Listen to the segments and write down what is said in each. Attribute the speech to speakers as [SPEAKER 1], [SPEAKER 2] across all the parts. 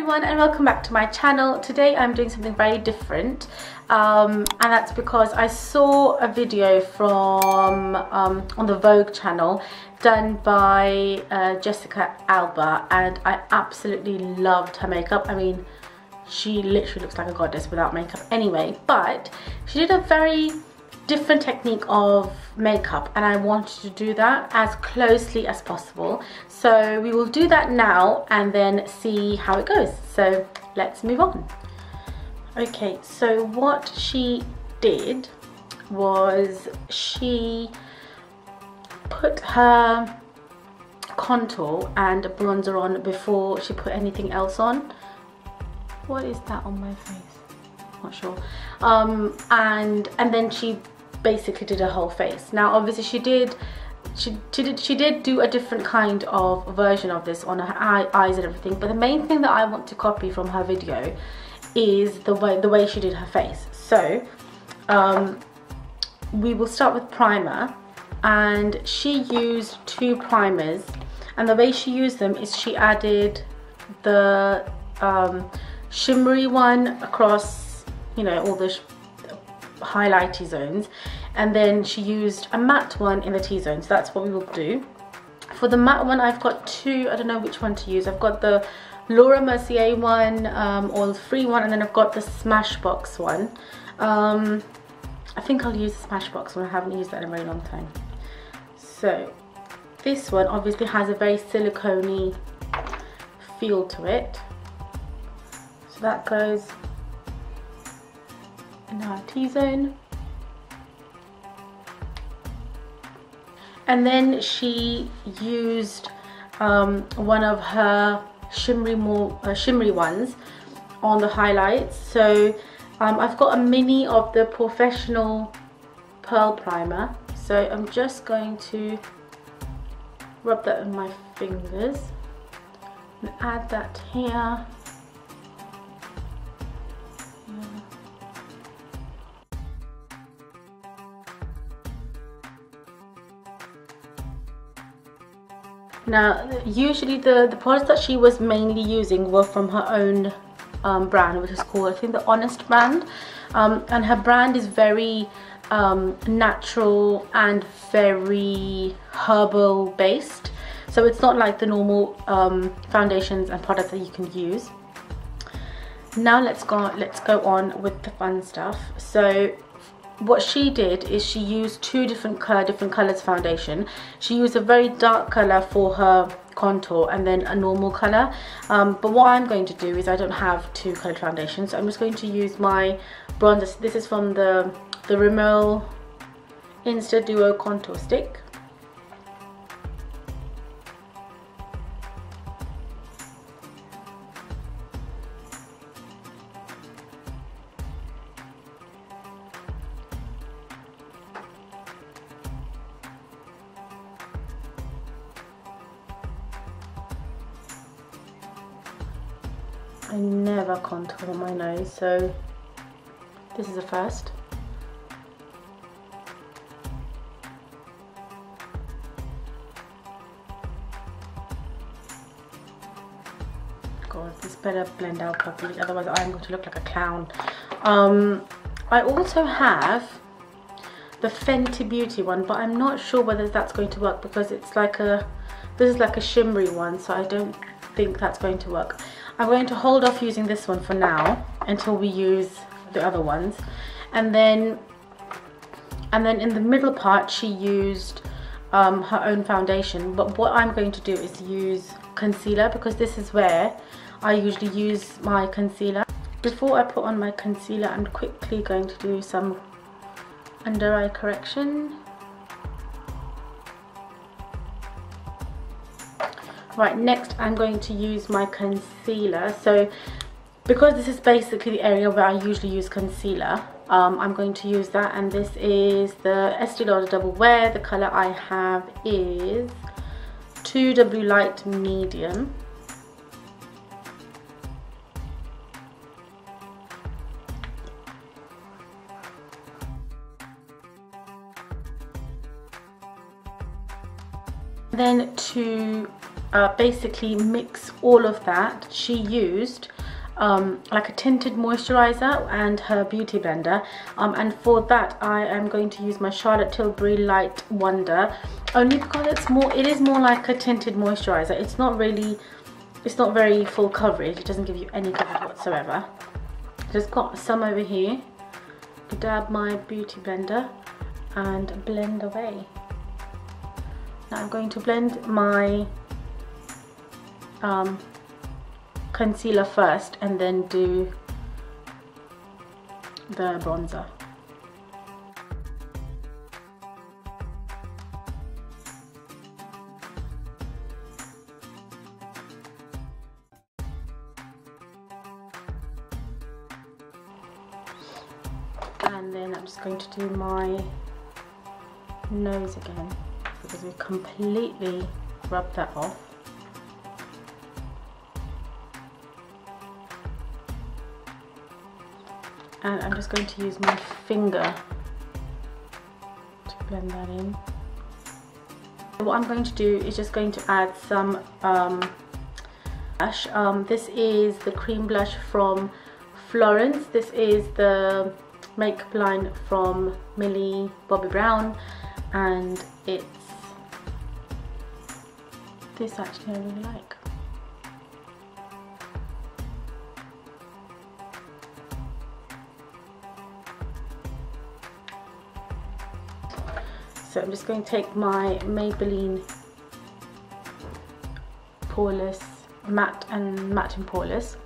[SPEAKER 1] everyone and welcome back to my channel. Today I'm doing something very different and that's because I saw a video from on the Vogue channel done by Jessica Alba, and I absolutely loved her makeup. I mean, she literally looks like a goddess without makeup anyway, but she did a very different technique of makeup and I wanted to do that as closely as possible. So we will do that now and then see how it goes. So let's move on. Okay, so what she did was she put her contour and bronzer on before she put anything else on. What is that on my face? Not sure. And then she basically did her whole face. Now obviously she did do a different kind of version of this on her eyes and everything, but the main thing that I want to copy from her video is the way she did her face. So we will start with primer, and she used two primers, and the way she used them is she added the shimmery one across, you know, all the highlighty zones, and then she used a matte one in the T-zone. So that's what we will do. For the matte one, I've got two, I don't know which one to use. I've got the Laura Mercier one, oil-free one, and then I've got the Smashbox one. I think I'll use the Smashbox one. I haven't used that in a very long time. So this one obviously has a very silicone-y feel to it. So that goes in our T-zone. And then she used one of her shimmery ones on the highlights. So I've got a mini of the Professional Pearl Primer. So I'm just going to rub that on my fingers and add that here. Now, usually the products that she was mainly using were from her own brand, which is called, I think, the Honest brand. And her brand is very natural and very herbal based. So it's not like the normal foundations and products that you can use. Now let's go on with the fun stuff. So what she did is she used two different colors foundation. She used a very dark color for her contour and then a normal color. But what I'm going to do is, I don't have two colored foundations, so I'm just going to use my bronzer. This is from the Rimmel Insta Duo Contour Stick. I never contour my nose, so this is a first. God, this better blend out properly, otherwise I'm going to look like a clown. I also have the Fenty Beauty one, but I'm not sure whether that's going to work because it's like this is like a shimmery one, so I don't think that's going to work. I'm going to hold off using this one for now until we use the other ones. And then in the middle part she used her own foundation, but what I'm going to do is use concealer, because this is where I usually use my concealer. Before I put on my concealer, I'm quickly going to do some under eye correction. Right, next I'm going to use my concealer. So because this is basically the area where I usually use concealer, I'm going to use that, and this is the Estee Lauder Double Wear. The colour I have is 2W Light Medium. Then to basically mix all of that, she used like a tinted moisturizer and her beauty blender, and for that I am going to use my Charlotte Tilbury Light Wonder, only because it is more like a tinted moisturizer. It's not very full coverage. It doesn't give you any coverage whatsoever. Just got some over here. Dab my beauty blender and blend away. Now I'm going to blend my concealer first and then do the bronzer. And then I'm just going to do my nose again, because we completely rubbed that off. And I'm just going to use my finger to blend that in. What I'm going to do is just going to add some blush. This is the cream blush from Florence. This is the makeup line from Millie Bobby Brown, and it's this actually I really like. So I'm just going to take my Maybelline Poreless Matte and Poreless.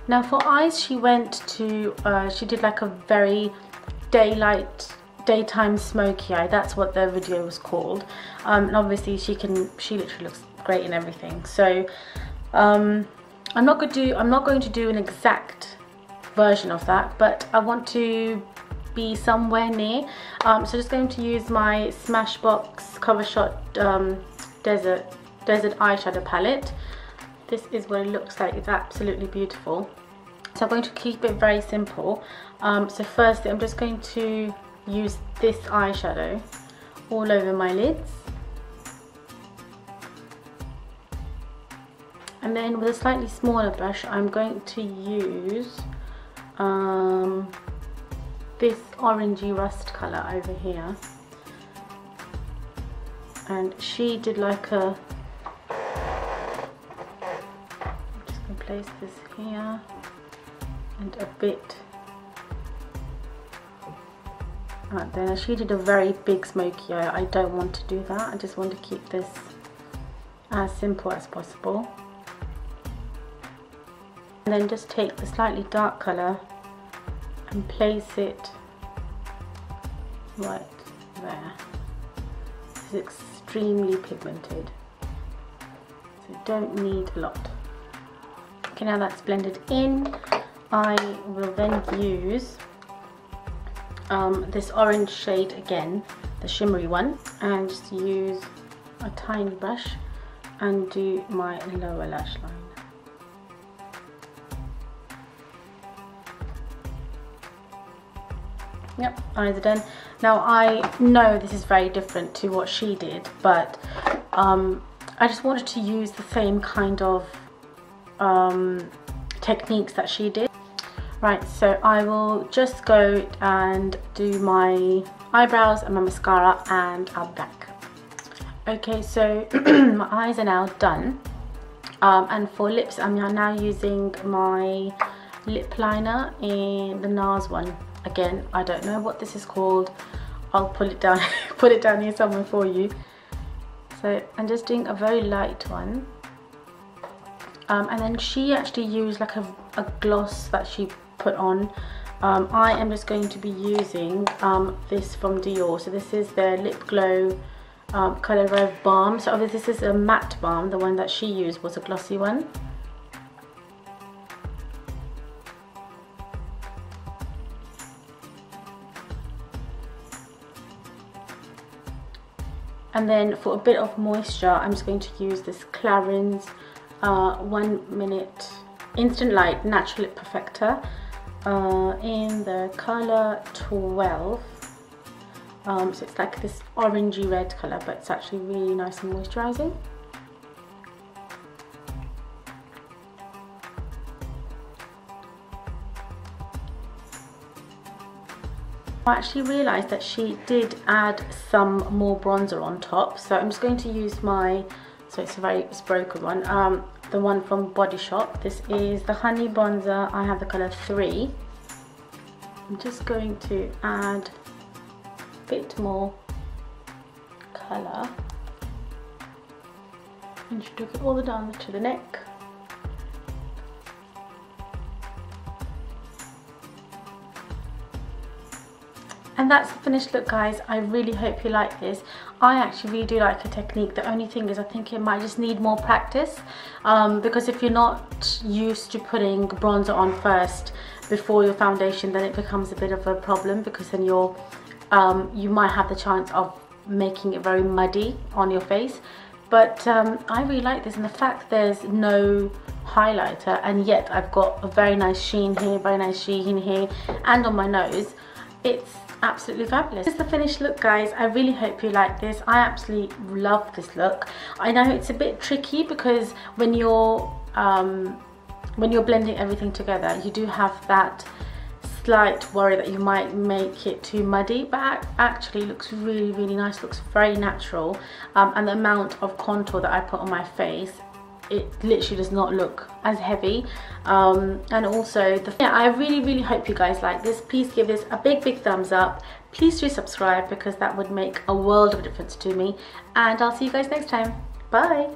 [SPEAKER 1] Now for eyes, she did like a very daytime smoky eye. That's what the video was called. And obviously she literally looks great in everything. So I'm not going to do an exact version of that, but I want to be somewhere near. So just going to use my Smashbox Cover Shot Desert eyeshadow palette. This is what it looks like. It's absolutely beautiful. So I'm going to keep it very simple. So firstly, I'm just going to use this eyeshadow all over my lids. And then with a slightly smaller brush, I'm going to use this orangey rust colour over here. And she did like a... place this here and a bit right there. She did a very big smoky eye. I don't want to do that. I just want to keep this as simple as possible. And then just take the slightly dark colour and place it right there. This is extremely pigmented, so you don't need a lot. Okay, now that's blended in, I will then use this orange shade again, the shimmery one, and just use a tiny brush and do my lower lash line. Yep, eyes are done. Now I know this is very different to what she did, but I just wanted to use the same kind of techniques that she did. Right, so I will just go and do my eyebrows and my mascara and I'll be back. Okay, so my eyes are now done, and for lips I'm now using my lip liner in the NARS one. Again, I don't know what this is called. I'll put it down put it down here somewhere for you. So I'm just doing a very light one. And then she actually used like a gloss that she put on. I am just going to be using this from Dior. So this is their Lip Glow Colour Rev Balm. So obviously this is a matte balm. The one that she used was a glossy one. And then for a bit of moisture, I'm just going to use this Clarins 1 Minute Instant Light Natural Lip Perfector. in the colour 12. So it's like this orangey red colour, but it's actually really nice and moisturising. I actually realised that she did add some more bronzer on top, so I'm just going to use my, so it's broken one, the one from Body Shop. This is the Honey Bronzer. I have the colour 3. I'm just going to add a bit more colour, and she took it all the way down to the neck. And that's the finished look, guys. I really hope you like this. I actually really do like the technique. The only thing is I think it might just need more practice, because if you're not used to putting bronzer on first before your foundation, then it becomes a bit of a problem, because then you might have the chance of making it very muddy on your face. But I really like this, and the fact there's no highlighter and yet I've got a very nice sheen here, and on my nose. It's absolutely fabulous. This is the finished look, guys. I really hope you like this. I absolutely love this look. I know it's a bit tricky because when you're blending everything together, you do have that slight worry that you might make it too muddy, but actually looks really, really nice. Looks very natural, and the amount of contour that I put on my face, it literally does not look as heavy, and also I really hope you guys like this. Please give this a big thumbs up. Please do subscribe, because that would make a world of difference to me, and I'll see you guys next time. Bye.